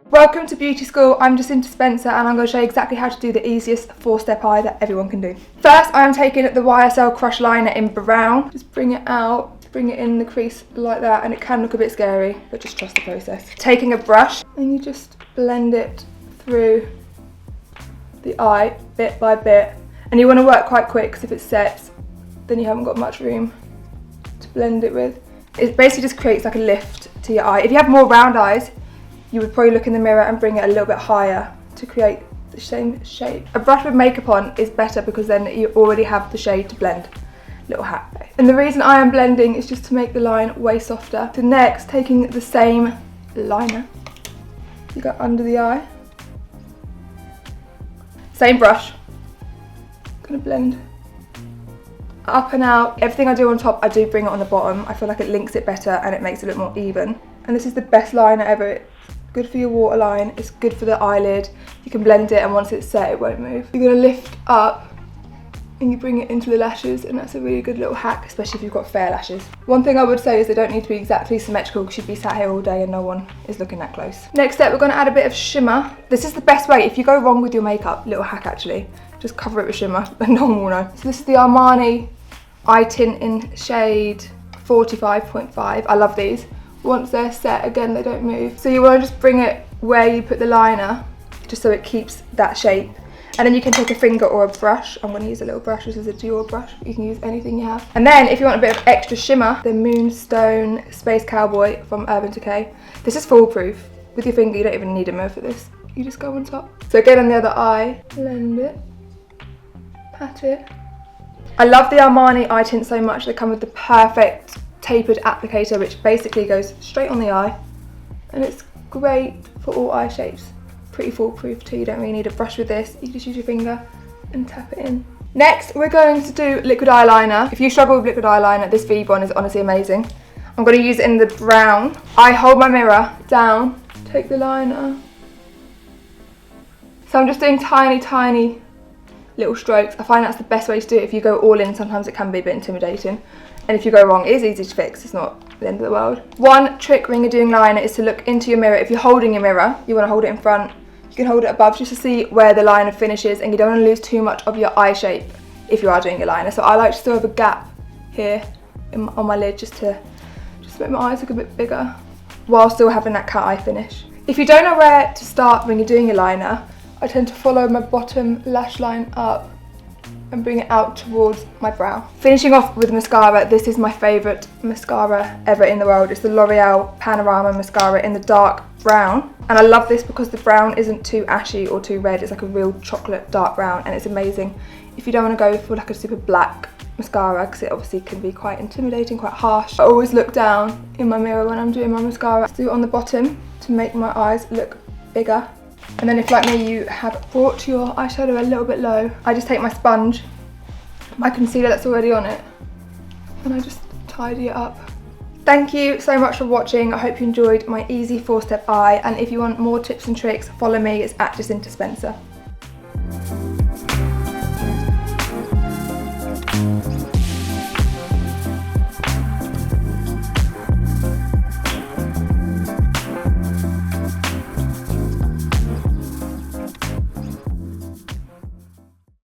Welcome to beauty school. I'm Jacinta Spencer and I'm going to show you exactly how to do the easiest 4-step eye that everyone can do. First, I am taking the YSL Crush Liner in brown. Just bring it out, bring it in the crease like that, and it can look a bit scary, but just trust the process. Taking a brush, and you just blend it through the eye bit by bit. And you want to work quite quick because if it sets, then you haven't got much room to blend it with. It basically just creates like a lift to your eye. If you have more round eyes, you would probably look in the mirror and bring it a little bit higher to create the same shape. A brush with makeup on is better because then you already have the shade to blend. Little hack. And the reason I am blending is just to make the line way softer. So next, taking the same liner, you go under the eye. Same brush. Gonna blend up and out. Everything I do on top, I do bring it on the bottom. I feel like it links it better and it makes it look more even. And this is the best liner ever. Good for your waterline, it's good for the eyelid. You can blend it and once it's set, it won't move. You're gonna lift up and you bring it into the lashes, and that's a really good little hack, especially if you've got fair lashes. One thing I would say is they don't need to be exactly symmetrical because you'd be sat here all day and no one is looking that close. Next step, we're gonna add a bit of shimmer. This is the best way. If you go wrong with your makeup, little hack actually, just cover it with shimmer and no one will know. So this is the Armani Eye Tint in shade 45.5. I love these. Once they're set, again, they don't move. So you want to just bring it where you put the liner, just so it keeps that shape. And then you can take a finger or a brush. I'm going to use a little brush. This is a Dior brush. You can use anything you have. And then if you want a bit of extra shimmer, the Moonstone Space Cowboy from Urban Decay. This is foolproof. With your finger, you don't even need a mirror for this. You just go on top. So again, on the other eye, blend it, pat it. I love the Armani eye tint so much. They come with the perfect tapered applicator, which basically goes straight on the eye, and it's great for all eye shapes. Pretty foolproof too. You don't really need a brush with this. You just use your finger and tap it in. Next, we're going to do liquid eyeliner. If you struggle with liquid eyeliner, this V1 is honestly amazing. I'm going to use it in the brown. I hold my mirror down, take the liner. So I'm just doing tiny little strokes. I find that's the best way to do it. If you go all in, sometimes it can be a bit intimidating. And if you go wrong, it is easy to fix, it's not the end of the world. One trick when you're doing liner is to look into your mirror. If you're holding your mirror, you want to hold it in front. You can hold it above just to see where the liner finishes, and you don't want to lose too much of your eye shape if you are doing your liner. So I like to still have a gap here on my lid just to make my eyes look a bit bigger while still having that cat eye finish. If you don't know where to start when you're doing your liner, I tend to follow my bottom lash line up and bring it out towards my brow. Finishing off with mascara, this is my favourite mascara ever in the world. It's the L'Oreal Panorama Mascara in the dark brown. And I love this because the brown isn't too ashy or too red. It's like a real chocolate dark brown, and it's amazing. If you don't want to go for like a super black mascara, because it obviously can be quite intimidating, quite harsh, I always look down in my mirror when I'm doing my mascara. Do it on the bottom to make my eyes look bigger. And then if, like me, you have brought your eyeshadow a little bit low, I just take my sponge, my concealer that's already on it, and I just tidy it up. Thank you so much for watching. I hope you enjoyed my easy 4-step eye, and if you want more tips and tricks, follow me. It's at Jacinta Spencer.